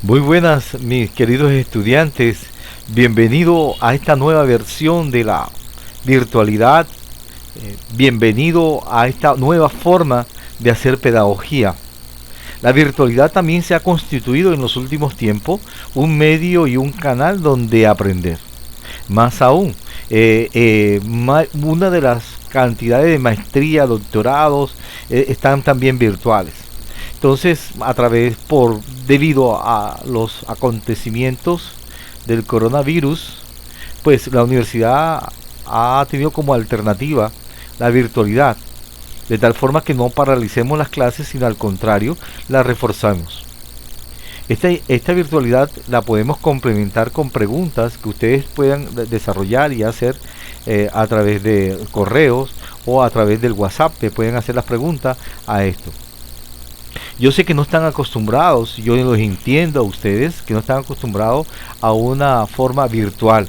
Muy buenas, mis queridos estudiantes. Bienvenido a esta nueva versión de la virtualidad. Bienvenido a esta nueva forma de hacer pedagogía. La virtualidad también se ha constituido en los últimos tiempos un medio y un canal donde aprender. Más aún, una de las cantidades de maestría, doctorados, están también virtuales. Entonces, debido a los acontecimientos del coronavirus, pues la universidad ha tenido como alternativa la virtualidad, de tal forma que no paralicemos las clases, sino al contrario, las reforzamos. Esta virtualidad la podemos complementar con preguntas que ustedes puedan desarrollar y hacer a través de correos o a través del WhatsApp, que pueden hacer las preguntas a esto. Yo sé que no están acostumbrados, yo los entiendo a ustedes, que no están acostumbrados a una forma virtual.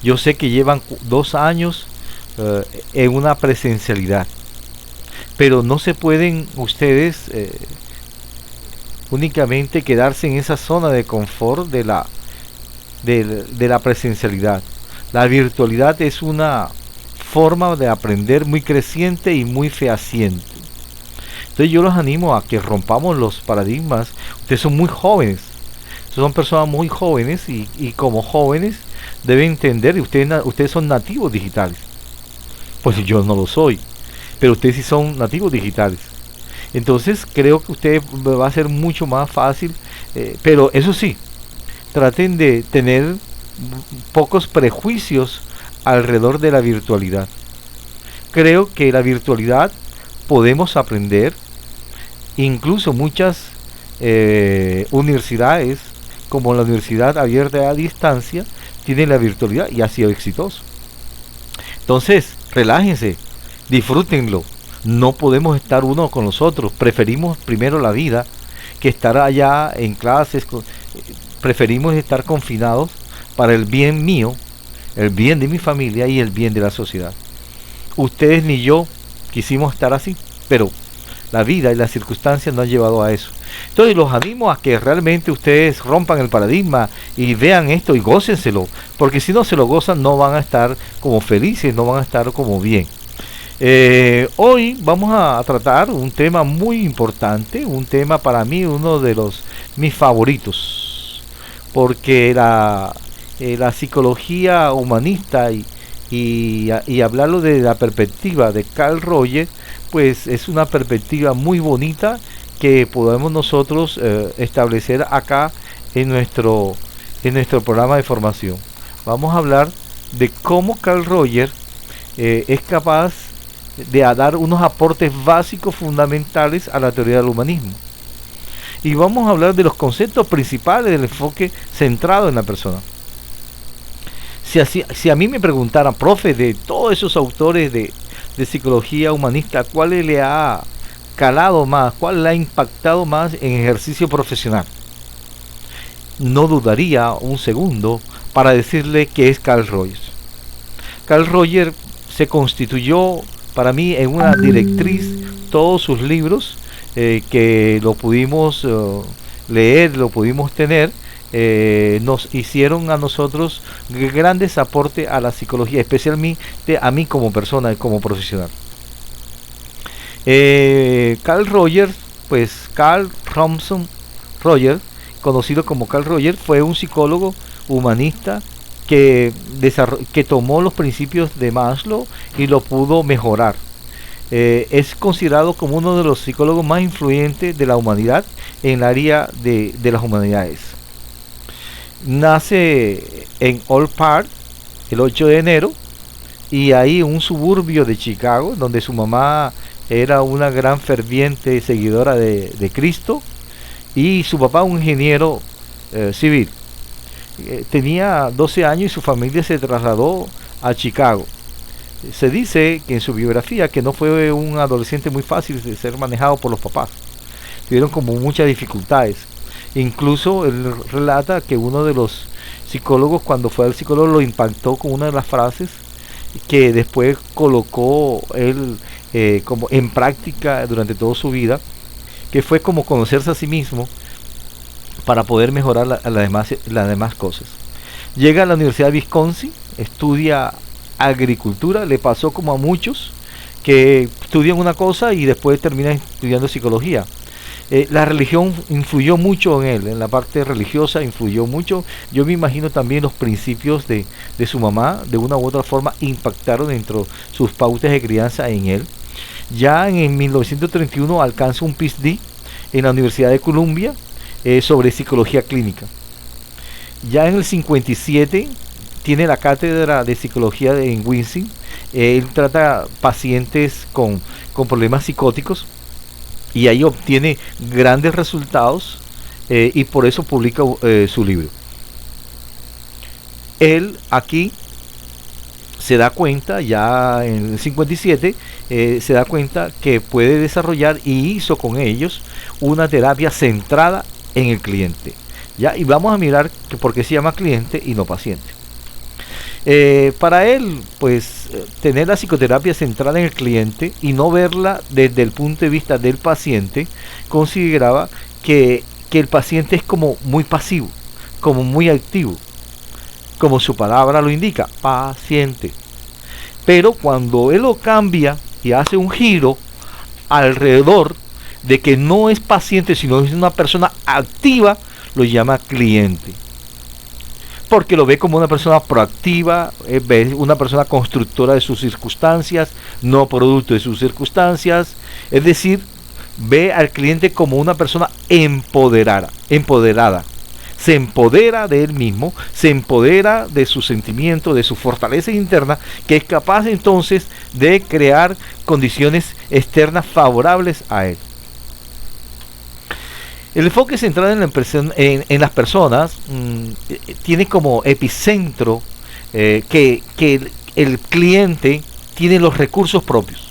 Yo sé que llevan 2 años en una presencialidad, pero no se pueden ustedes únicamente quedarse en esa zona de confort de la presencialidad. La virtualidad es una forma de aprender muy creciente y muy fehaciente. Entonces yo los animo a que rompamos los paradigmas. Ustedes son muy jóvenes, son personas muy jóvenes y como jóvenes deben entender, y ustedes son nativos digitales. Pues yo no lo soy, pero ustedes sí son nativos digitales. Entonces creo que ustedes va a ser mucho más fácil, pero eso sí, traten de tener pocos prejuicios alrededor de la virtualidad. Creo que la virtualidad podemos aprender. Incluso muchas universidades, como la Universidad Abierta a Distancia, tienen la virtualidad y ha sido exitoso. Entonces, relájense, disfrútenlo. No podemos estar uno con los otros. Preferimos primero la vida que estar allá en clases. Preferimos estar confinados para el bien mío, el bien de mi familia y el bien de la sociedad. Ustedes ni yo quisimos estar así, pero la vida y las circunstancias nos han llevado a eso. Entonces los animo a que realmente ustedes rompan el paradigma y vean esto y gócenselo, porque si no se lo gozan no van a estar como felices, no van a estar como bien. Hoy vamos a tratar un tema muy importante, un tema para mí uno de mis favoritos, porque la psicología humanista y hablarlo de la perspectiva de Carl Rogers, pues es una perspectiva muy bonita que podemos nosotros establecer acá en nuestro programa de formación. Vamos a hablar de cómo Carl Rogers es capaz de dar unos aportes básicos fundamentales a la teoría del humanismo. Y vamos a hablar de los conceptos principales del enfoque centrado en la persona. Si a mí me preguntaran, profe, de todos esos autores de psicología humanista, ¿cuál le ha calado más, cuál le ha impactado más en ejercicio profesional? No dudaría un segundo para decirle que es Carl Rogers. Carl Rogers se constituyó para mí en una directriz. Todos sus libros que lo pudimos leer, lo pudimos tener, nos hicieron a nosotros grandes aportes a la psicología, especialmente a mí como persona y como profesional. Carl Rogers, pues Carl Thompson Rogers, conocido como Carl Rogers, fue un psicólogo humanista que tomó los principios de Maslow y lo pudo mejorar. Es considerado como uno de los psicólogos más influyentes de la humanidad en el área de las humanidades. Nace en Oak Park el 8 de enero y ahí en un suburbio de Chicago, donde su mamá era una gran ferviente seguidora de Cristo y su papá un ingeniero civil. Tenía 12 años y su familia se trasladó a Chicago. Se dice que en su biografía que no fue un adolescente muy fácil de ser manejado por los papás. Tuvieron como muchas dificultades. Incluso él relata que uno de los psicólogos, cuando fue al psicólogo, lo impactó con una de las frases que después colocó él como en práctica durante toda su vida, que fue como conocerse a sí mismo, para poder mejorar las demás cosas. Llega a la Universidad de Wisconsin, estudia agricultura, le pasó como a muchos que estudian una cosa y después terminan estudiando psicología. La religión influyó mucho en él, en la parte religiosa influyó mucho. Yo me imagino también los principios de su mamá, de una u otra forma, impactaron dentro de sus pautas de crianza en él. Ya en 1931 alcanza un PhD en la Universidad de Columbia sobre psicología clínica. Ya en el 57 tiene la cátedra de psicología en Wisconsin. Él trata pacientes con problemas psicóticos y ahí obtiene grandes resultados y por eso publica su libro. Él aquí se da cuenta, ya en el 57, se da cuenta que puede desarrollar y hizo con ellos una terapia centrada en el cliente. ¿Ya? Y vamos a mirar que por qué se llama cliente y no paciente. Para él, pues, tener la psicoterapia centrada en el cliente y no verla desde el punto de vista del paciente, consideraba que el paciente es como muy pasivo, como muy activo, como su palabra lo indica, paciente. Pero cuando él lo cambia y hace un giro alrededor de que no es paciente, sino es una persona activa, lo llama cliente. Porque lo ve como una persona proactiva, ve una persona constructora de sus circunstancias, no producto de sus circunstancias. Es decir, ve al cliente como una persona empoderada. Se empodera de él mismo, se empodera de sus sentimientos, de su fortaleza interna, que es capaz entonces de crear condiciones externas favorables a él. El enfoque centrado en las personas tiene como epicentro que el cliente tiene los recursos propios.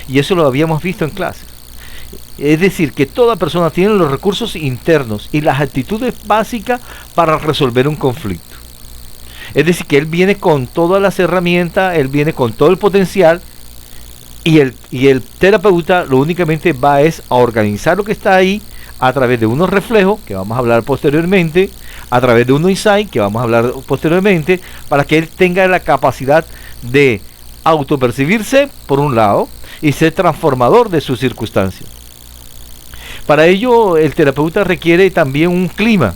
Y eso lo habíamos visto en clase. Es decir, que toda persona tiene los recursos internos y las actitudes básicas para resolver un conflicto. Es decir, que él viene con todas las herramientas, él viene con todo el potencial y el terapeuta lo únicamente va es a organizar lo que está ahí a través de unos reflejos, que vamos a hablar posteriormente, a través de unos insights, que vamos a hablar posteriormente, para que él tenga la capacidad de autopercibirse, por un lado, y ser transformador de sus circunstancias. Para ello, el terapeuta requiere también un clima,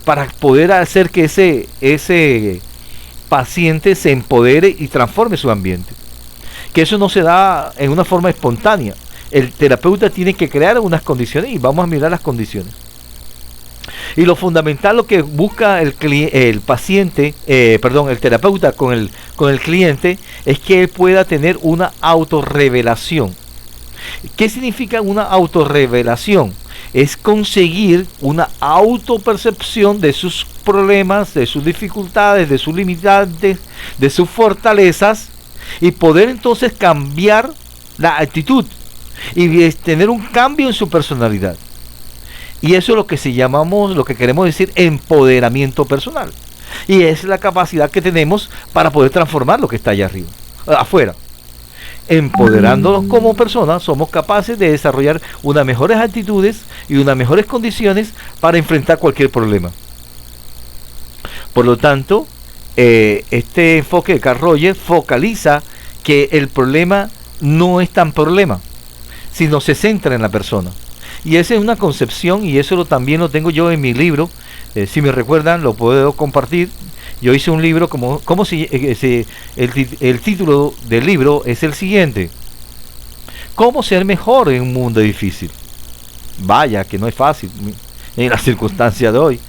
para poder hacer que ese paciente se empodere y transforme su ambiente. Que eso no se da en una forma espontánea. El terapeuta tiene que crear unas condiciones y vamos a mirar las condiciones. Y lo fundamental, lo que busca el terapeuta con el cliente, es que él pueda tener una autorrevelación. ¿Qué significa una autorrevelación? Es conseguir una autopercepción de sus problemas, de sus dificultades, de sus limitantes, de sus fortalezas, y poder entonces cambiar la actitud y tener un cambio en su personalidad. Y eso es lo que lo que queremos decir empoderamiento personal. Y es la capacidad que tenemos para poder transformar lo que está allá arriba, afuera. Empoderándonos como personas, somos capaces de desarrollar unas mejores actitudes y unas mejores condiciones para enfrentar cualquier problema. Por lo tanto, este enfoque de Carl Rogers focaliza que el problema no es tan problema, sino se centra en la persona. Y esa es una concepción, y eso también lo tengo yo en mi libro. Si me recuerdan, lo puedo compartir. Yo hice un libro el título del libro es el siguiente: ¿Cómo ser mejor en un mundo difícil? Vaya que no es fácil en las circunstancias de hoy.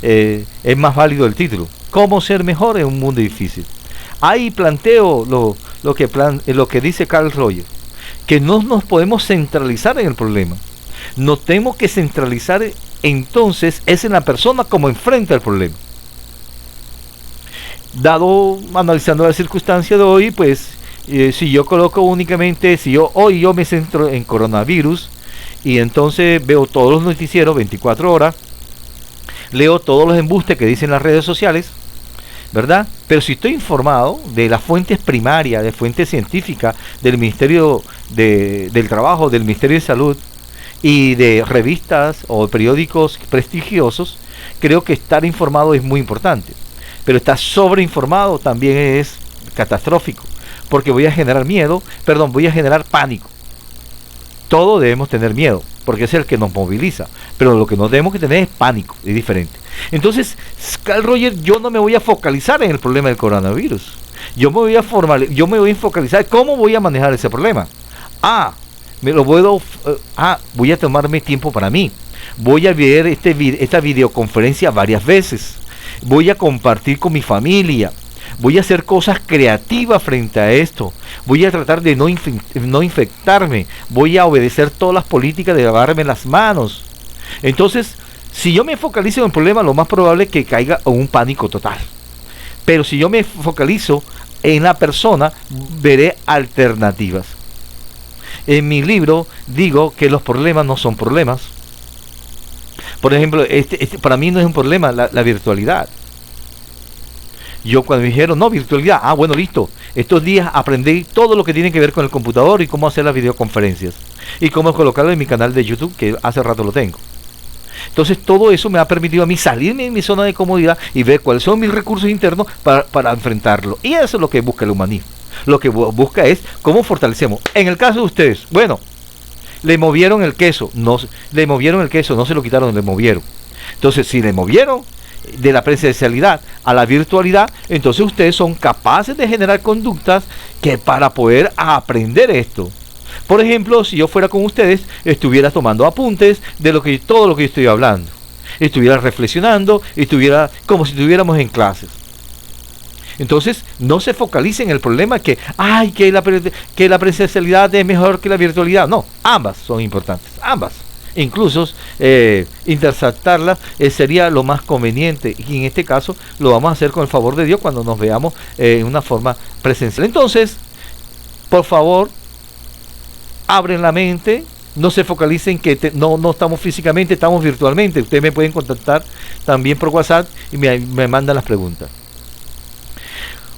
Es más válido el título: ¿Cómo ser mejor en un mundo difícil? Ahí planteo lo que dice Carl Rogers, que no nos podemos centralizar en el problema. Nos tenemos que centralizar entonces es en la persona como enfrenta el problema. Analizando la circunstancia de hoy, pues si yo coloco únicamente, hoy yo me centro en coronavirus y entonces veo todos los noticieros 24 horas, leo todos los embustes que dicen las redes sociales, ¿verdad? Pero si estoy informado de las fuentes primarias, de fuentes científicas del Ministerio del Trabajo, del Ministerio de Salud, y de revistas o periódicos prestigiosos, creo que estar informado es muy importante. Pero estar sobreinformado también es catastrófico, porque voy a generar miedo, perdón, voy a generar pánico. Todos debemos tener miedo, porque es el que nos moviliza, pero lo que no debemos que tener es pánico, es diferente. Entonces, Carl Rogers, yo no me voy a focalizar en el problema del coronavirus. Yo me voy a focalizar cómo voy a manejar ese problema. Voy a tomarme tiempo para mí. Voy a ver esta videoconferencia varias veces. Voy a compartir con mi familia. Voy a hacer cosas creativas frente a esto. Voy a tratar de no infectarme. Voy a obedecer todas las políticas de lavarme las manos. Entonces, si yo me focalizo en el problema, lo más probable es que caiga en un pánico total. Pero si yo me focalizo en la persona, veré alternativas. En mi libro digo que los problemas no son problemas. Por ejemplo, para mí no es un problema la virtualidad. Yo cuando me dijeron, no, virtualidad, bueno, listo. Estos días aprendí todo lo que tiene que ver con el computador y cómo hacer las videoconferencias. Y cómo colocarlo en mi canal de YouTube, que hace rato lo tengo. Entonces todo eso me ha permitido a mí salirme de mi zona de comodidad y ver cuáles son mis recursos internos para enfrentarlo. Y eso es lo que busca el humanismo. Lo que busca es cómo fortalecemos. En el caso de ustedes, bueno, le movieron el queso, no se lo quitaron, le movieron. Entonces, si le movieron de la presencialidad a la virtualidad, entonces ustedes son capaces de generar conductas que para poder aprender esto. Por ejemplo, si yo fuera con ustedes, estuviera tomando apuntes de todo lo que yo estoy hablando. Estuviera reflexionando, estuviera como si estuviéramos en clases. Entonces, no se focalice en el problema que la presencialidad es mejor que la virtualidad. No, ambas son importantes, ambas. Incluso interceptarlas sería lo más conveniente, y en este caso lo vamos a hacer con el favor de Dios cuando nos veamos en una forma presencial. Entonces, por favor, abren la mente, no se focalicen que no estamos físicamente, estamos virtualmente. Ustedes me pueden contactar también por WhatsApp y me mandan las preguntas.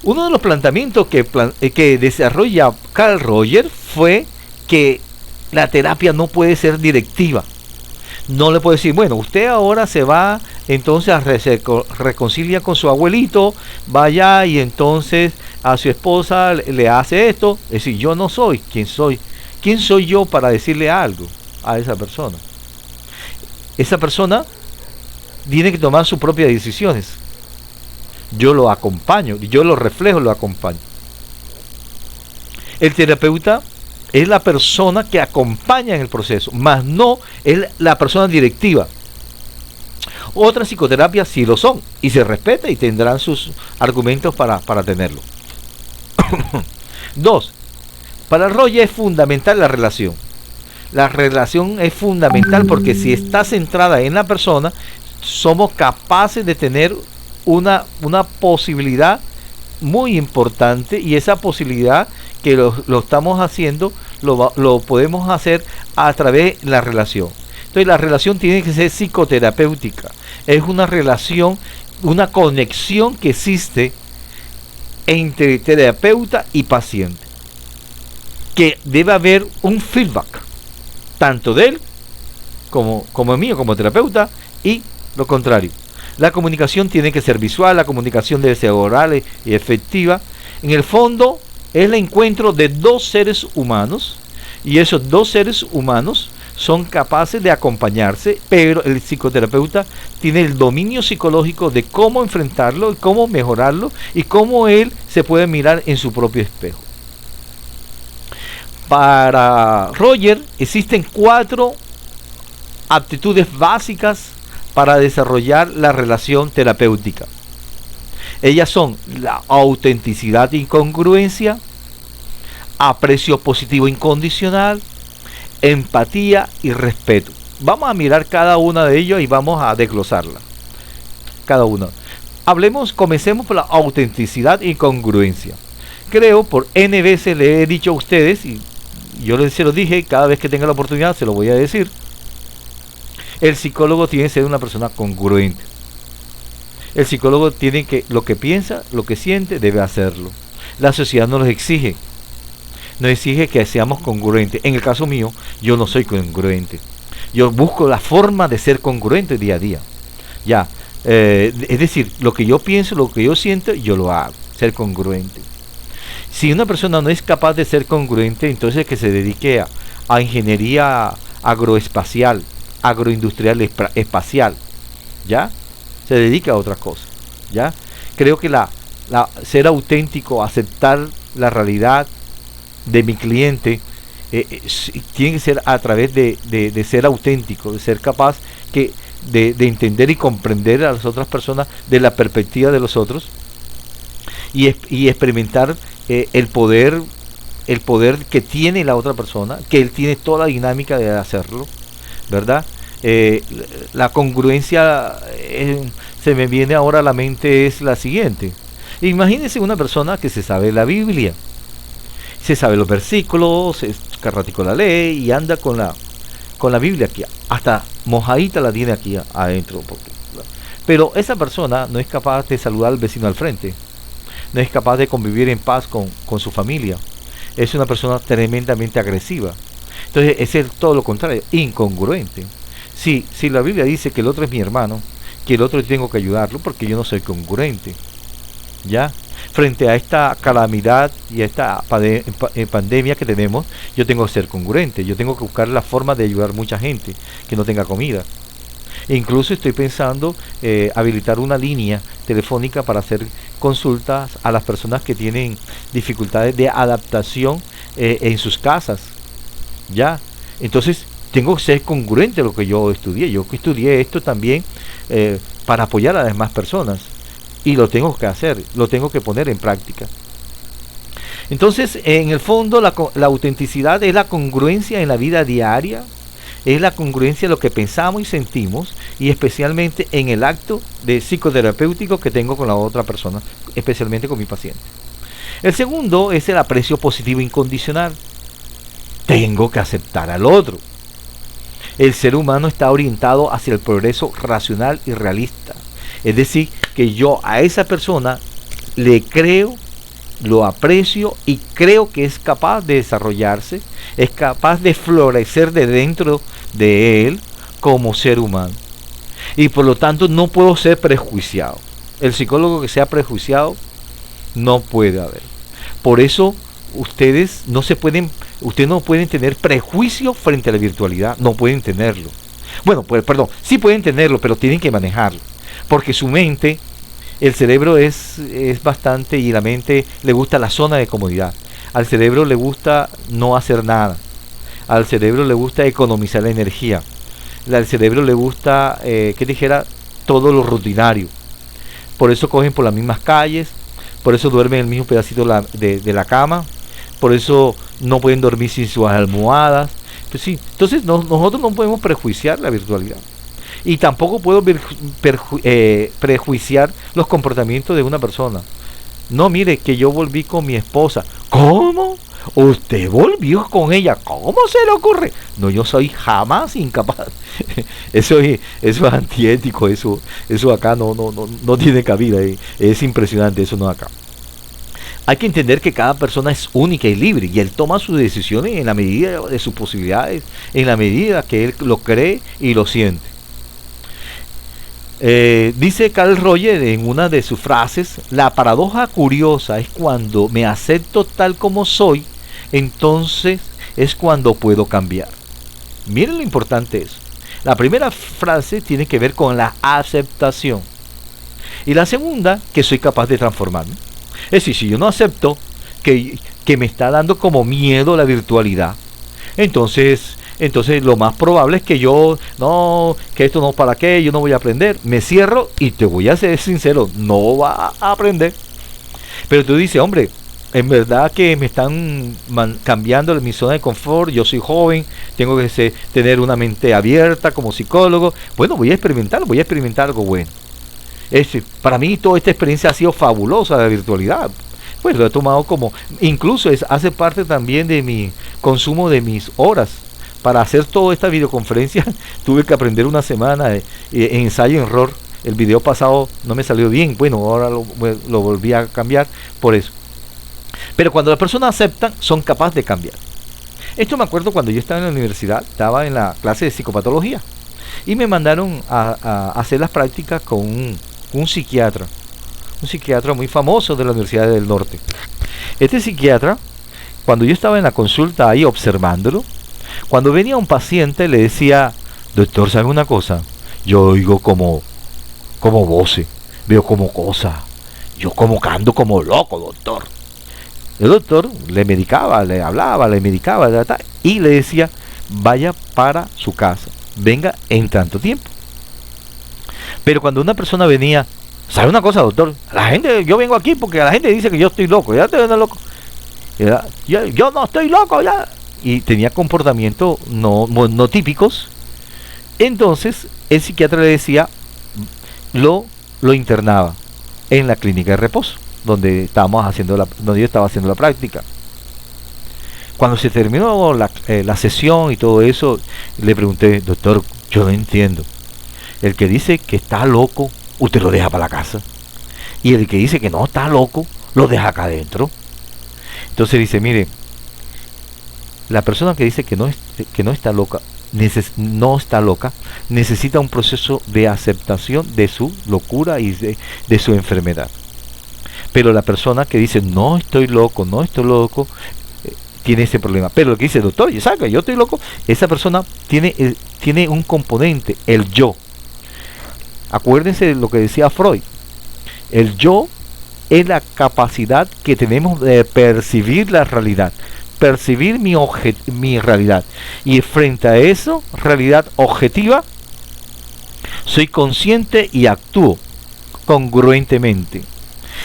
Uno de los planteamientos que desarrolla Carl Rogers fue que la terapia no puede ser directiva. No le puede decir, bueno, usted ahora se va, entonces reconcilia con su abuelito, vaya y entonces a su esposa le hace esto. Es decir, yo no soy quien soy. ¿Quién soy yo para decirle algo a esa persona? Esa persona tiene que tomar sus propias decisiones. Yo lo acompaño, yo lo reflejo, lo acompaño. El terapeuta es la persona que acompaña en el proceso, más no es la persona directiva. Otras psicoterapias sí lo son, y se respeta y tendrán sus argumentos para tenerlo. 2. Para Rogers es fundamental la relación. La relación es fundamental porque si está centrada en la persona, somos capaces de tener una posibilidad muy importante, y esa posibilidad que lo estamos haciendo lo podemos hacer a través de la relación. Entonces la relación tiene que ser psicoterapéutica. Es una relación, una conexión que existe entre terapeuta y paciente, que debe haber un feedback tanto de él como mío como terapeuta, y lo contrario. La comunicación tiene que ser visual, la comunicación debe ser oral y efectiva. En el fondo es el encuentro de dos seres humanos, y esos dos seres humanos son capaces de acompañarse, pero el psicoterapeuta tiene el dominio psicológico de cómo enfrentarlo, cómo mejorarlo y cómo él se puede mirar en su propio espejo. Para Rogers existen 4 aptitudes básicas para desarrollar la relación terapéutica. Ellas son la autenticidad e incongruencia, aprecio positivo incondicional, empatía y respeto. Vamos a mirar cada una de ellas y vamos a desglosarla. Cada una. Comencemos por la autenticidad e incongruencia. Creo, por N veces le he dicho a ustedes, y yo se lo dije, cada vez que tenga la oportunidad se lo voy a decir. El psicólogo tiene que ser una persona congruente. El psicólogo tiene que, lo que piensa, lo que siente, debe hacerlo. La sociedad nos exige. Nos exige que seamos congruentes. En el caso mío, yo no soy congruente. Yo busco la forma de ser congruente día a día. Ya, es decir, lo que yo pienso, lo que yo siento, yo lo hago. Ser congruente. Si una persona no es capaz de ser congruente, entonces que se dedique a ingeniería agroespacial, agroindustrial espacial, ¿ya? Se dedica a otras cosas, ¿ya? Creo que ser auténtico, aceptar la realidad de mi cliente, tiene que ser a través de ser auténtico, de ser capaz de entender y comprender a las otras personas de la perspectiva de los otros y experimentar el poder que tiene la otra persona, que él tiene toda la dinámica de hacerlo, ¿verdad? La congruencia, se me viene ahora a la mente, es la siguiente. Imagínense una persona que se sabe la Biblia, se sabe los versículos, es carrático la ley y anda con la Biblia aquí, hasta mojadita la tiene aquí adentro. Pero esa persona no es capaz de saludar al vecino al frente, no es capaz de convivir en paz con su familia. Es una persona tremendamente agresiva. Entonces, es todo lo contrario, incongruente. Si la Biblia dice que el otro es mi hermano, que el otro tengo que ayudarlo, porque yo no soy congruente. ¿Ya? Frente a esta calamidad y a esta pandemia que tenemos, yo tengo que ser congruente. Yo tengo que buscar la forma de ayudar a mucha gente que no tenga comida. E incluso estoy pensando habilitar una línea telefónica para hacer consultas a las personas que tienen dificultades de adaptación en sus casas. ¿Ya? Entonces tengo que ser congruente a lo que yo estudié. Yo estudié esto también para apoyar a las demás personas. Y lo tengo que hacer, lo tengo que poner en práctica. Entonces, en el fondo, la autenticidad es la congruencia en la vida diaria, es la congruencia de lo que pensamos y sentimos, y especialmente en el acto de psicoterapéutico que tengo con la otra persona, especialmente con mi paciente. El segundo es el aprecio positivo incondicional. Tengo que aceptar al otro. El ser humano está orientado hacia el progreso racional y realista. Es decir, que yo a esa persona le creo, lo aprecio y creo que es capaz de desarrollarse, es capaz de florecer de dentro de él como ser humano. Y por lo tanto no puedo ser prejuiciado. El psicólogo que sea prejuiciado no puede haber. Por eso ustedes no pueden tener prejuicio frente a la virtualidad, no pueden tenerlo. Bueno, pues, perdón, sí pueden tenerlo, pero tienen que manejarlo. Porque su mente, el cerebro es bastante, y la mente le gusta la zona de comodidad. Al cerebro le gusta no hacer nada. Al cerebro le gusta economizar la energía. Al cerebro le gusta, todo lo rutinario. Por eso cogen por las mismas calles, por eso duermen en el mismo pedacito de la cama, por eso no pueden dormir sin sus almohadas. Pues sí, entonces nosotros no podemos prejuiciar la virtualidad. Y tampoco puedo prejuiciar los comportamientos de una persona. No, mire, que yo volví con mi esposa. ¿Cómo? ¿Usted volvió con ella? ¿Cómo se le ocurre? No, yo soy jamás incapaz. Eso es antiético, eso acá no tiene cabida. Es impresionante, eso no acá. Hay que entender que cada persona es única y libre, y él toma sus decisiones en la medida de sus posibilidades, en la medida que él lo cree y lo siente. Dice Carl Rogers en una de sus frases: la paradoja curiosa es cuando me acepto tal como soy, entonces es cuando puedo cambiar. Miren lo importante es. La primera frase tiene que ver con la aceptación. Y la segunda, que soy capaz de transformarme. Es decir, si yo no acepto que me está dando como miedo la virtualidad, entonces lo más probable es que que esto no, para qué, yo no voy a aprender, me cierro, y te voy a ser sincero, no va a aprender. Pero tú dices, hombre, en verdad que me están cambiando mi zona de confort, yo soy joven, tengo que tener una mente abierta como psicólogo. Bueno, voy a experimentar algo bueno. Para mí toda esta experiencia ha sido fabulosa, la virtualidad. Pues lo he tomado como, incluso hace parte también de mi consumo de mis horas. Para hacer toda esta videoconferencia tuve que aprender una semana de ensayo y error. El video pasado no me salió bien, bueno, ahora lo volví a cambiar por eso. Pero cuando las personas aceptan, son capaces de cambiar. Esto me acuerdo cuando yo estaba en la universidad, estaba en la clase de psicopatología y me mandaron a hacer las prácticas con un psiquiatra muy famoso de la Universidad del Norte. Este psiquiatra, cuando yo estaba en la consulta ahí observándolo, cuando venía un paciente le decía, doctor, ¿sabe una cosa? Yo oigo como voces, veo como cosas, yo como que ando como loco, doctor. El doctor le medicaba, le hablaba, le medicaba, y le decía, vaya para su casa, venga en tanto tiempo. Pero cuando una persona venía, ¿sabe una cosa, doctor? La gente, yo vengo aquí porque la gente dice que yo estoy loco, ya estoy loco. Yo no estoy loco ya. Y tenía comportamientos no típicos. Entonces el psiquiatra le decía, lo internaba en la clínica de reposo, donde donde yo estaba haciendo la práctica. Cuando se terminó la sesión y todo eso, le pregunté, doctor, yo no entiendo. El que dice que está loco, usted lo deja para la casa. Y el que dice que no está loco, lo deja acá adentro. Entonces dice, mire, la persona que dice que no está loca, necesita un proceso de aceptación de su locura y de su enfermedad. Pero la persona que dice no estoy loco, tiene ese problema. Pero lo que dice, doctor, ¿sabe? Yo estoy loco, esa persona tiene un componente, el yo. Acuérdense de lo que decía Freud. El yo es la capacidad que tenemos de percibir la realidad, percibir mi realidad. Y frente a eso, realidad objetiva, soy consciente y actúo congruentemente.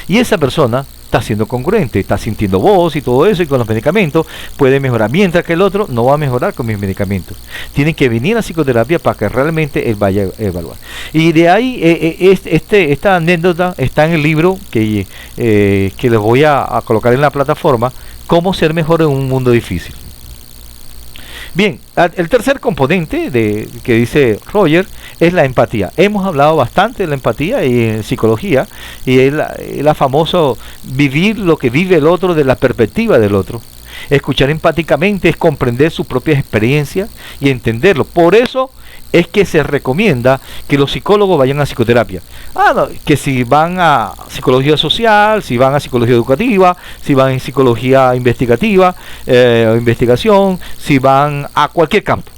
Y esa persona está siendo congruente, está sintiendo voz y todo eso, y con los medicamentos puede mejorar, mientras que el otro no va a mejorar con mis medicamentos. Tienen que venir a psicoterapia para que realmente él vaya a evaluar. Y de ahí esta anécdota está en el libro que les voy a colocar en la plataforma, Cómo ser mejor en un mundo difícil. Bien, el tercer componente que dice Roger es la empatía. Hemos hablado bastante de la empatía y en psicología, y es la famoso vivir lo que vive el otro de la perspectiva del otro. Escuchar empáticamente es comprender sus propias experiencias y entenderlo. Por eso es que se recomienda que los psicólogos vayan a psicoterapia. No, que si van a psicología social, si van a psicología educativa, si van en psicología investigativa o investigación, si van a cualquier campo,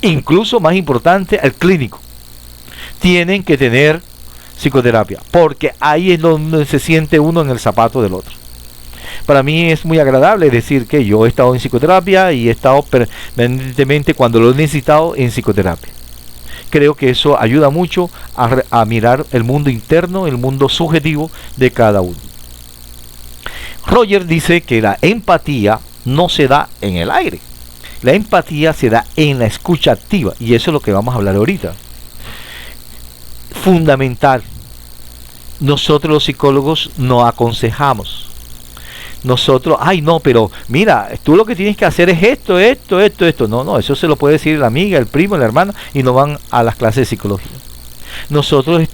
incluso más importante, al clínico, tienen que tener psicoterapia, porque ahí es donde se siente uno en el zapato del otro. Para mí es muy agradable decir que yo he estado en psicoterapia y he estado permanentemente, cuando lo he necesitado, en psicoterapia. Creo que eso ayuda mucho a mirar el mundo interno, el mundo subjetivo de cada uno. Roger dice que la empatía no se da en el aire. La empatía se da en la escucha activa, y eso es lo que vamos a hablar ahorita. Fundamental. Nosotros los psicólogos no aconsejamos. Nosotros, no, pero mira, tú lo que tienes que hacer es esto. No, eso se lo puede decir la amiga, el primo, la hermana, y no van a las clases de psicología. Nosotros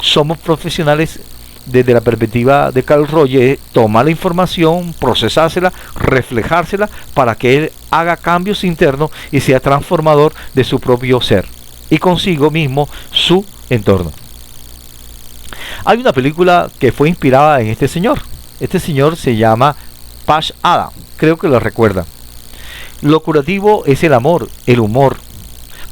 somos profesionales desde la perspectiva de Carl Roger, tomar la información, procesársela, reflejársela, para que él haga cambios internos y sea transformador de su propio ser y consigo mismo su entorno. Hay una película que fue inspirada en este señor. Este señor se llama Patch Adams, creo que lo recuerda. Lo curativo es el amor, el humor.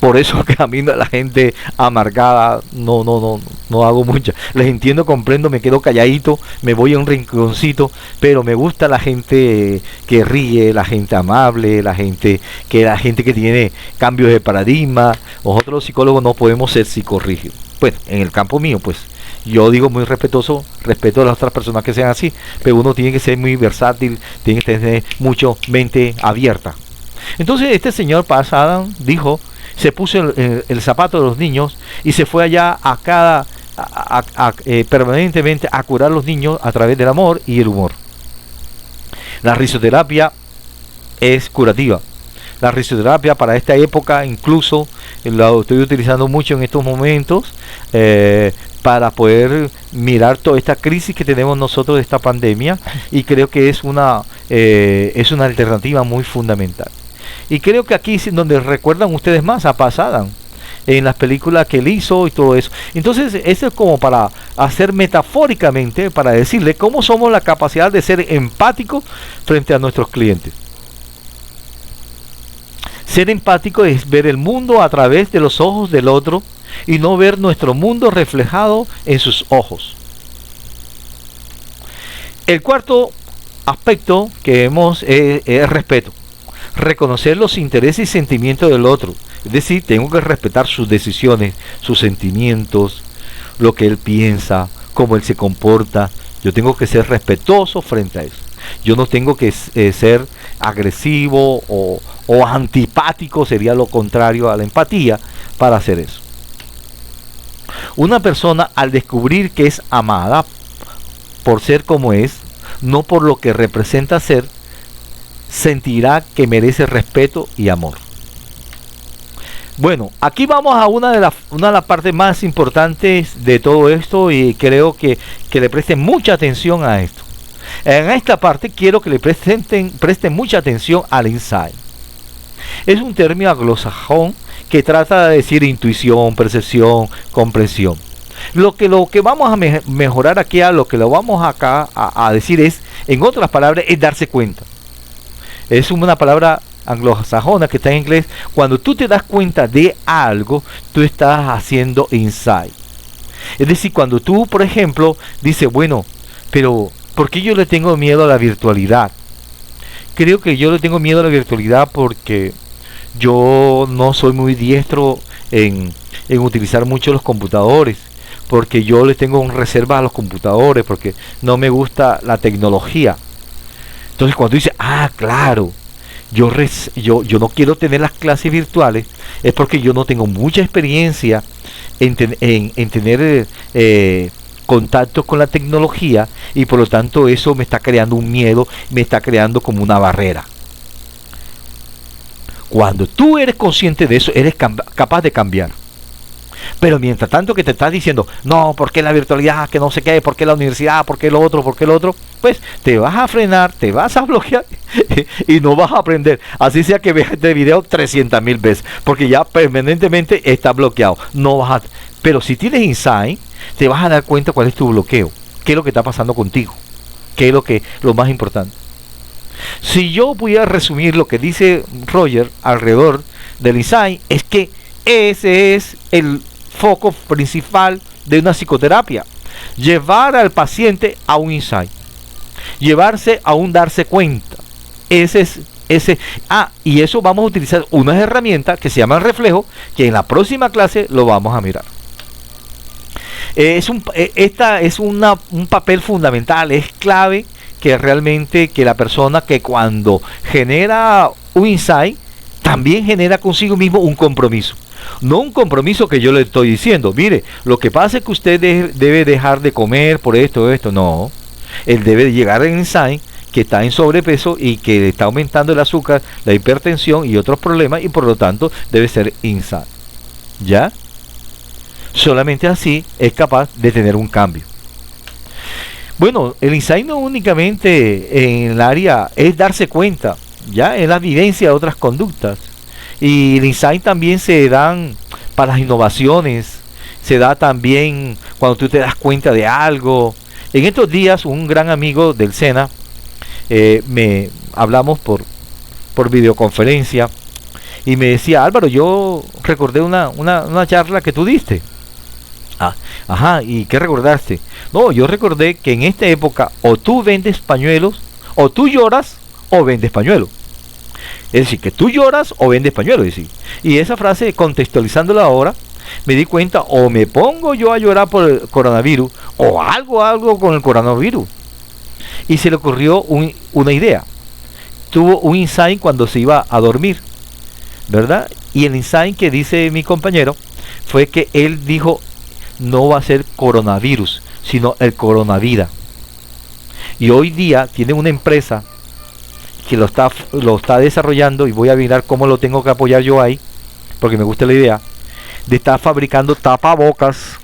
Por eso que a mí la gente amargada no hago mucha. Les entiendo, comprendo, me quedo calladito, me voy a un rinconcito, pero me gusta la gente que ríe, la gente amable, la gente que tiene cambios de paradigma. Nosotros los psicólogos no podemos ser psicorrígidos. Bueno, en el campo mío, pues, yo digo muy respeto a las otras personas que sean así, pero uno tiene que ser muy versátil, tiene que tener mucho mente abierta. Entonces este señor Patch Adams dijo, se puso el zapato de los niños y se fue allá permanentemente a curar a los niños a través del amor y el humor. La risoterapia es curativa. La risoterapia para esta época incluso lo estoy utilizando mucho en estos momentos, para poder mirar toda esta crisis que tenemos nosotros de esta pandemia, y creo que es una alternativa muy fundamental. Y creo que aquí es donde recuerdan ustedes más a Pasadan, en las películas que él hizo y todo eso. Entonces, eso es como para hacer metafóricamente, para decirle cómo somos la capacidad de ser empáticos frente a nuestros clientes. Ser empático es ver el mundo a través de los ojos del otro y no ver nuestro mundo reflejado en sus ojos. El cuarto aspecto que vemos es respeto. Reconocer los intereses y sentimientos del otro. Es decir, tengo que respetar sus decisiones, sus sentimientos, lo que él piensa, cómo él se comporta. Yo tengo que ser respetuoso frente a eso. Yo no tengo que ser agresivo o antipático, sería lo contrario a la empatía, para hacer eso. Una persona, al descubrir que es amada por ser como es, no por lo que representa ser, sentirá que merece respeto y amor. Bueno, aquí vamos a una de las partes más importantes de todo esto, y creo que le presten mucha atención a esto. En esta parte quiero que le presten mucha atención al insight. Es un término anglosajón que trata de decir intuición, percepción, comprensión. Lo que vamos a mejorar aquí, a lo que lo vamos acá a decir es, en otras palabras, es darse cuenta. Es una palabra anglosajona que está en inglés. Cuando tú te das cuenta de algo, tú estás haciendo insight. Es decir, cuando tú, por ejemplo, dices, bueno, pero ¿por qué yo le tengo miedo a la virtualidad? Creo que yo le tengo miedo a la virtualidad porque yo no soy muy diestro en utilizar mucho los computadores, porque yo le tengo un reserva a los computadores, porque no me gusta la tecnología. Entonces cuando dice, claro, yo no quiero tener las clases virtuales, es porque yo no tengo mucha experiencia en tener contacto con la tecnología, y por lo tanto eso me está creando un miedo, me está creando como una barrera. Cuando tú eres consciente de eso, eres capaz de cambiar. Pero mientras tanto que te estás diciendo, no, ¿por qué la virtualidad? Que no sé qué, ¿por qué la universidad? ¿Por qué lo otro? ¿Por qué lo otro? Pues te vas a frenar, te vas a bloquear y no vas a aprender. Así sea que veas este video 300,000 veces, porque ya permanentemente está bloqueado. No vas a... Pero si tienes insight, te vas a dar cuenta cuál es tu bloqueo, qué es lo que está pasando contigo, qué es lo más importante. Si yo pudiera resumir lo que dice Roger alrededor del insight, es que ese es el foco principal de una psicoterapia: llevar al paciente a un insight, llevarse a un darse cuenta. Y eso vamos a utilizar unas herramientas que se llaman reflejo, que en la próxima clase lo vamos a mirar. Esta es un papel fundamental, es clave, que realmente que la persona, que cuando genera un insight, también genera consigo mismo un compromiso. No un compromiso que yo le estoy diciendo, mire, lo que pasa es que usted debe dejar de comer por esto. No, él debe llegar al insight que está en sobrepeso y que le está aumentando el azúcar, la hipertensión y otros problemas, y por lo tanto debe ser insight. ¿Ya? Solamente así es capaz de tener un cambio. Bueno, el insight no únicamente en el área es darse cuenta, ya es la vivencia de otras conductas. Y el insight también se dan para las innovaciones, se da también cuando tú te das cuenta de algo. En estos días un gran amigo del SENA, me hablamos por videoconferencia, y me decía, Álvaro, yo recordé una charla que tú diste. Ajá, ¿y qué recordaste? No, yo recordé que en esta época o tú vendes pañuelos, o tú lloras, o vendes pañuelos. Es decir, que tú lloras o vendes pañuelos. Y esa frase, contextualizándola ahora, me di cuenta, o me pongo yo a llorar por el coronavirus, o algo con el coronavirus. Y se le ocurrió una idea. Tuvo un insight cuando se iba a dormir, ¿verdad? Y el insight que dice mi compañero fue que él dijo, no va a ser coronavirus, sino el coronavida. Y hoy día tiene una empresa que lo está desarrollando, y voy a mirar cómo lo tengo que apoyar yo ahí, porque me gusta la idea de estar fabricando tapabocas,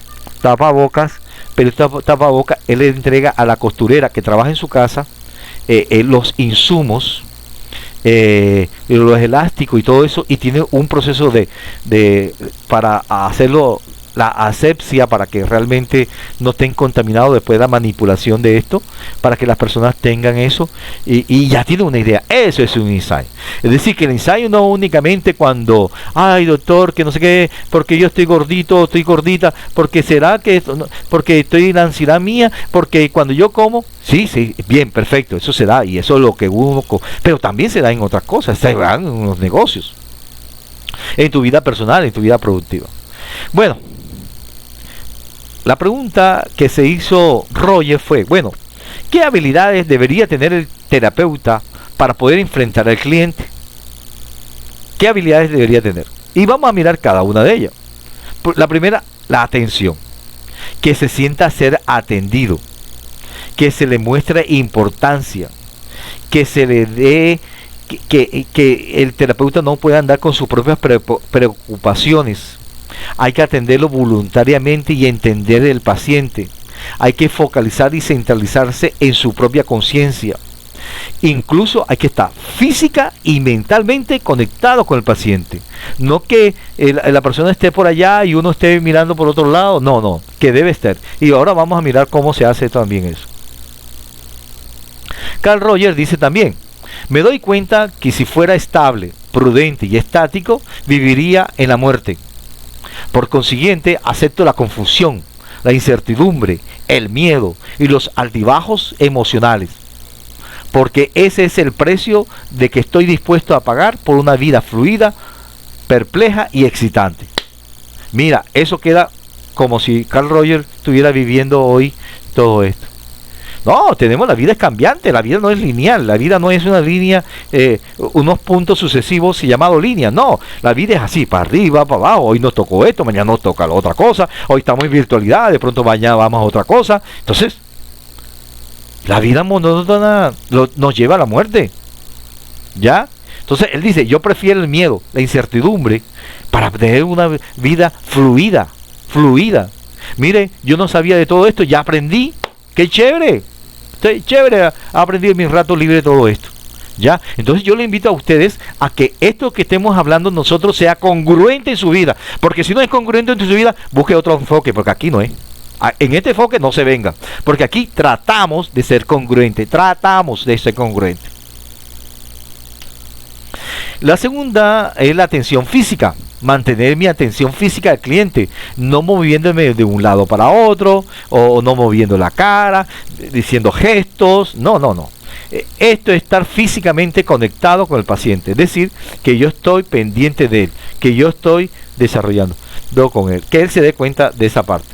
pero este tapabocas él le entrega a la costurera que trabaja en su casa los insumos, los elásticos y todo eso, y tiene un proceso para hacerlo, la asepsia, para que realmente no estén contaminados después de la manipulación de esto, para que las personas tengan eso, y ya tiene una idea. Eso es un ensayo. Es decir, que el ensayo no únicamente cuando, ay doctor, que no sé qué, porque yo estoy gordito, estoy gordita, porque será que esto, no, porque estoy en la ansiedad mía, porque cuando yo como, sí, bien, perfecto, eso se da, y eso es lo que uno, pero también se da en otras cosas, se da en los negocios, en tu vida personal, en tu vida productiva. Bueno, la pregunta que se hizo Roger fue, bueno, ¿qué habilidades debería tener el terapeuta para poder enfrentar al cliente? ¿Qué habilidades debería tener? Y vamos a mirar cada una de ellas. La primera, la atención. Que se sienta ser atendido. Que se le muestre importancia. Que se le dé, que el terapeuta no pueda andar con sus propias preocupaciones. Hay que atenderlo voluntariamente y entender el paciente. Hay que focalizar y centralizarse en su propia conciencia. Incluso hay que estar física y mentalmente conectado con el paciente. No que la persona esté por allá y uno esté mirando por otro lado. No, que debe estar. Y ahora vamos a mirar cómo se hace también eso. Carl Rogers dice también, me doy cuenta que si fuera estable, prudente y estático, viviría en la muerte. Por consiguiente, acepto la confusión, la incertidumbre, el miedo y los altibajos emocionales, porque ese es el precio de que estoy dispuesto a pagar por una vida fluida, perpleja y excitante. Mira, eso queda como si Carl Rogers estuviera viviendo hoy todo esto. No, la vida es cambiante, la vida no es lineal, la vida no es una línea, unos puntos sucesivos llamado línea, no, la vida es así, para arriba, para abajo, hoy nos tocó esto, mañana nos toca la otra cosa, hoy estamos en virtualidad, de pronto mañana vamos a otra cosa. Entonces, la vida monótona nos lleva a la muerte, ¿ya? Entonces, él dice, yo prefiero el miedo, la incertidumbre, para tener una vida fluida. Mire, yo no sabía de todo esto, ya aprendí, qué chévere. Chévere, aprendí en mi rato libre todo esto, ¿ya? Entonces yo le invito a ustedes a que esto que estemos hablando nosotros sea congruente en su vida, porque si no es congruente en su vida, busque otro enfoque, porque aquí no es. En este enfoque no se venga, porque aquí tratamos de ser congruente, La segunda es la atención física. Mantener mi atención física al cliente, no moviéndome de un lado para otro, o no moviendo la cara, diciendo gestos, no. Esto es estar físicamente conectado con el paciente, es decir, que yo estoy pendiente de él, que yo estoy desarrollando con él, que él se dé cuenta de esa parte.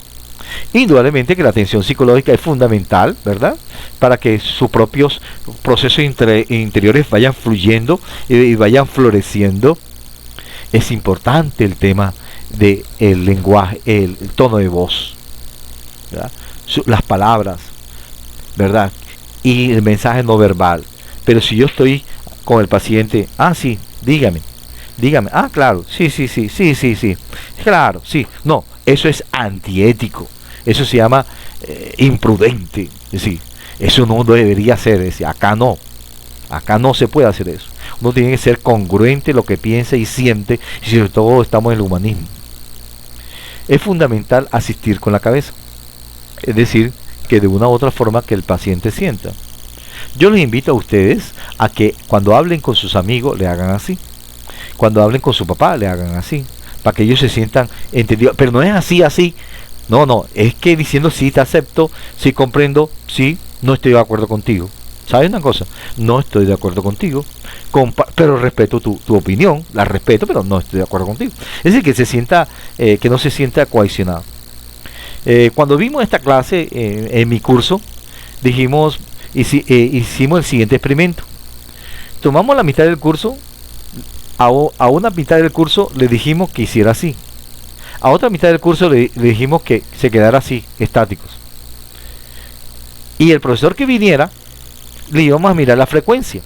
Indudablemente que la atención psicológica es fundamental, ¿verdad? Para que sus propios procesos interiores vayan fluyendo y vayan floreciendo. Es importante el tema del lenguaje, el tono de voz, ¿verdad? Las palabras, ¿verdad? Y el mensaje no verbal. Pero si yo estoy con el paciente, sí, dígame, claro, sí, claro, sí, no, eso es antiético, eso se llama imprudente, es decir, eso no debería ser, es decir, acá no se puede hacer eso. Uno tiene que ser congruente lo que piensa y siente, y sobre todo estamos en el humanismo. Es fundamental asistir con la cabeza, es decir, que de una u otra forma que el paciente sienta. Yo les invito a ustedes a que cuando hablen con sus amigos le hagan así, cuando hablen con su papá le hagan así, para que ellos se sientan entendidos. Pero no es así, no, es que diciendo sí te acepto, sí comprendo, sí, no estoy de acuerdo contigo. ¿Sabes una cosa? No estoy de acuerdo contigo, pero respeto tu opinión, la respeto, pero no estoy de acuerdo contigo. Es decir, que no se sienta coaccionado. Cuando vimos esta clase en mi curso, hicimos el siguiente experimento. Tomamos la mitad del curso, a una mitad del curso le dijimos que hiciera así. A otra mitad del curso le dijimos que se quedara así, estáticos. Y el profesor que viniera, le íbamos a mirar la frecuencia.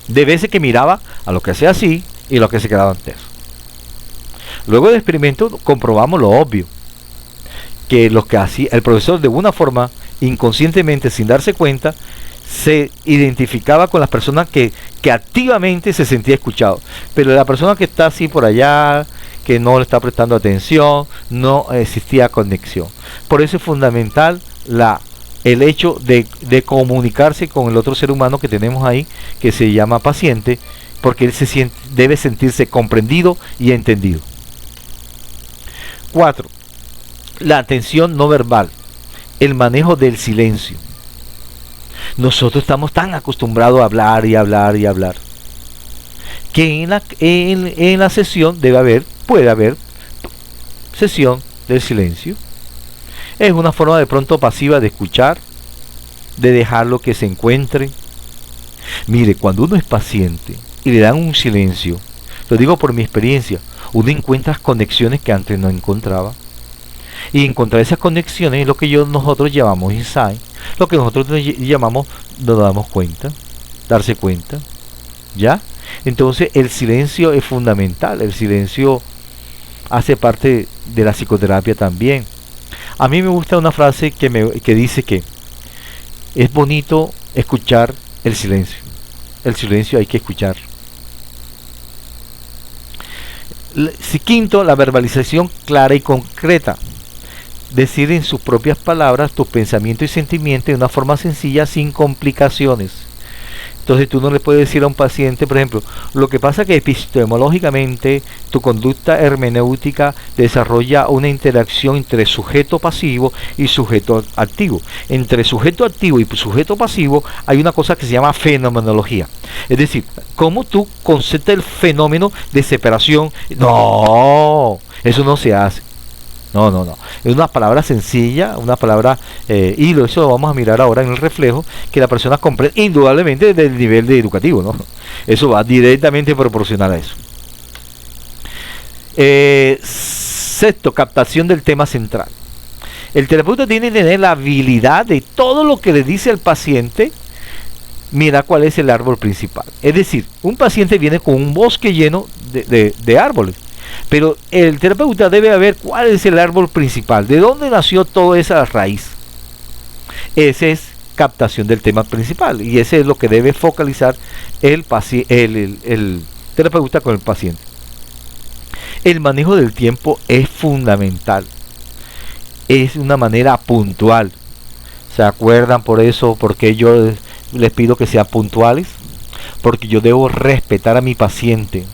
de veces que miraba a lo que hacía así y lo que se quedaba antes. Luego del experimento comprobamos lo obvio, que lo que hacía el profesor de una forma inconscientemente, sin darse cuenta, se identificaba con las personas que activamente se sentía escuchado, pero la persona que está así por allá, que no le está prestando atención, no existía conexión. Por eso es fundamental el hecho de comunicarse con el otro ser humano que tenemos ahí, que se llama paciente, porque él debe sentirse comprendido y entendido. 4. La atención no verbal, el manejo del silencio. Nosotros estamos tan acostumbrados a hablar y hablar y hablar, que en la sesión puede haber sesión del silencio. Es una forma de pronto pasiva de escuchar, de dejarlo que se encuentre. Mire, cuando uno es paciente y le dan un silencio, lo digo por mi experiencia, uno encuentra conexiones que antes no encontraba. Y encontrar esas conexiones es lo que nosotros llamamos insight, lo que nosotros llamamos nos damos cuenta, darse cuenta, ¿ya? Entonces el silencio es fundamental, el silencio hace parte de la psicoterapia también. A mí me gusta una frase que dice que es bonito escuchar el silencio hay que escuchar. Quinto, la verbalización clara y concreta. Decir en sus propias palabras tus pensamientos y sentimientos de una forma sencilla, sin complicaciones. Entonces tú no le puedes decir a un paciente, por ejemplo, lo que pasa es que epistemológicamente tu conducta hermenéutica desarrolla una interacción entre sujeto pasivo y sujeto activo. Entre sujeto activo y sujeto pasivo hay una cosa que se llama fenomenología. Es decir, cómo tú conceptas el fenómeno de separación. No, eso no se hace. No. Es una palabra sencilla, una palabra hilo. Eso lo vamos a mirar ahora en el reflejo, que la persona comprende indudablemente del nivel de educativo, ¿no? Eso va directamente proporcional a eso. Sexto, captación del tema central. El terapeuta tiene que tener la habilidad de todo lo que le dice al paciente, mira cuál es el árbol principal. Es decir, un paciente viene con un bosque lleno de árboles, pero el terapeuta debe ver cuál es el árbol principal, de dónde nació toda esa raíz. Esa es captación del tema principal, y ese es lo que debe focalizar el terapeuta con el paciente. El manejo del tiempo es fundamental, es una manera puntual. ¿Se acuerdan por eso? Porque yo les pido que sean puntuales, porque yo debo respetar a mi paciente,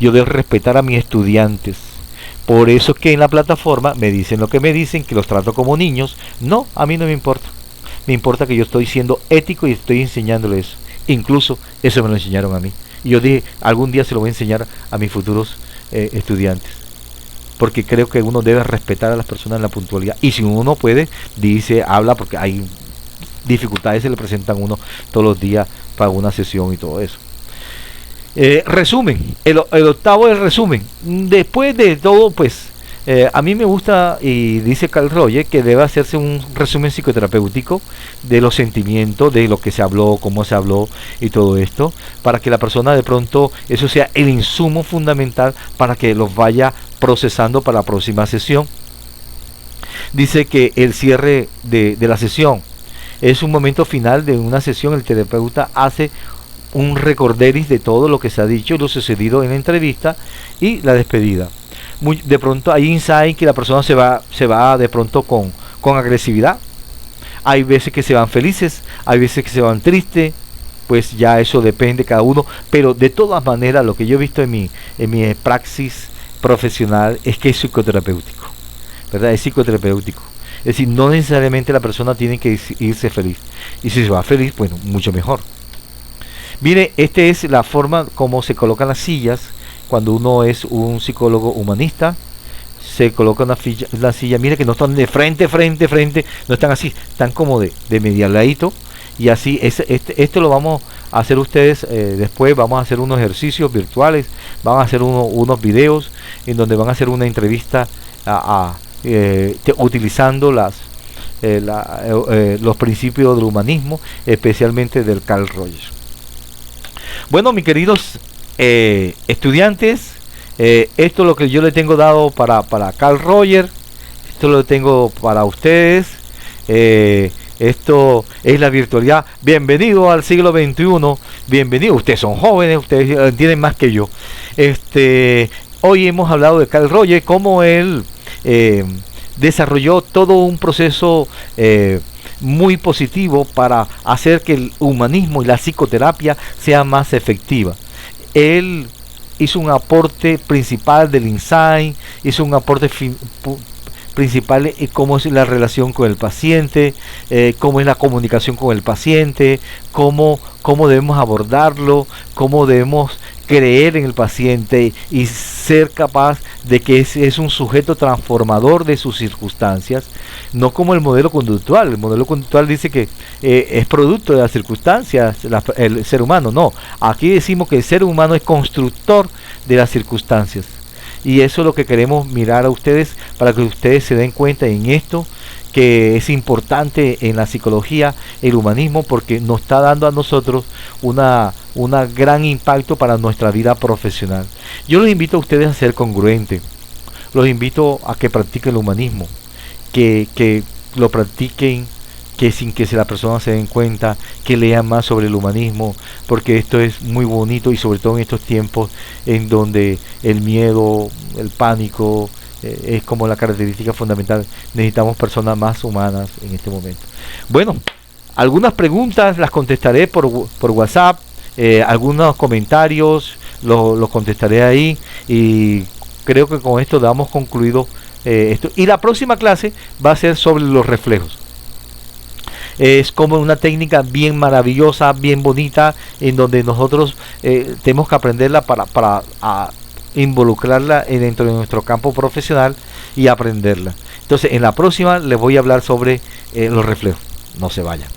yo debo respetar a mis estudiantes. Por eso es que en la plataforma me dicen lo que me dicen, que los trato como niños. No, a mí no me importa. Me importa que yo estoy siendo ético y estoy enseñándoles eso. Incluso eso me lo enseñaron a mí. Y yo dije, algún día se lo voy a enseñar a mis futuros estudiantes. Porque creo que uno debe respetar a las personas en la puntualidad. Y si uno puede, dice, habla, porque hay dificultades que se le presentan a uno todos los días para una sesión y todo eso. Resumen, el octavo es el resumen. Después de todo, pues, a mí me gusta, y dice Carl Rogers, que debe hacerse un resumen psicoterapéutico de los sentimientos, de lo que se habló, cómo se habló y todo esto, para que la persona de pronto, eso sea el insumo fundamental para que los vaya procesando para la próxima sesión. Dice que el cierre de la sesión es un momento final de una sesión. El terapeuta hace un recorderis de todo lo que se ha dicho y lo sucedido en la entrevista y la despedida. De pronto hay insight que la persona se va de pronto con agresividad. Hay veces que se van felices, hay veces que se van tristes, pues ya eso depende de cada uno, pero de todas maneras lo que yo he visto en mi praxis profesional es que es psicoterapéutico, ¿verdad? Es psicoterapéutico. Es decir, no necesariamente la persona tiene que irse feliz, y si se va feliz, bueno, mucho mejor. Mire, esta es la forma como se colocan las sillas cuando uno es un psicólogo humanista. Se coloca una silla, mire que no están de frente, no están así, están como de medio ladito. Y así, esto lo vamos a hacer ustedes después. Vamos a hacer unos ejercicios virtuales, van a hacer unos videos en donde van a hacer una entrevista utilizando los principios del humanismo, especialmente del Carl Rogers. Bueno, mis queridos estudiantes, esto es lo que yo le tengo dado para Carl Rogers. Esto lo tengo para ustedes. Esto es la virtualidad. Bienvenido al siglo XXI. Bienvenido. Ustedes son jóvenes, ustedes entienden más que yo. Hoy hemos hablado de Carl Rogers, cómo él desarrolló todo un proceso muy positivo para hacer que el humanismo y la psicoterapia sea más efectiva. Él hizo un aporte principal del insight, hizo un aporte principal en cómo es la relación con el paciente, cómo es la comunicación con el paciente, cómo debemos abordarlo, cómo debemos creer en el paciente y ser capaz de que es un sujeto transformador de sus circunstancias, no como el modelo conductual. El modelo conductual dice que es producto de las circunstancias, el ser humano. No, aquí decimos que el ser humano es constructor de las circunstancias. Y eso es lo que queremos mirar a ustedes, para que ustedes se den cuenta en esto, que es importante en la psicología, el humanismo, porque nos está dando a nosotros una gran impacto para nuestra vida profesional. Yo los invito a ustedes a ser congruentes, los invito a que practiquen el humanismo, que lo practiquen, que sin que la persona se den cuenta, que lean más sobre el humanismo, porque esto es muy bonito, y sobre todo en estos tiempos en donde el miedo, el pánico es como la característica fundamental. Necesitamos personas más humanas en este momento. Bueno, algunas preguntas las contestaré por WhatsApp, algunos comentarios los contestaré ahí, y creo que con esto damos concluido esto. Y la próxima clase va a ser sobre los reflejos. Es como una técnica bien maravillosa, bien bonita, en donde nosotros tenemos que aprenderla para involucrarla dentro de nuestro campo profesional y aprenderla. Entonces, en la próxima les voy a hablar sobre los reflejos. No se vayan.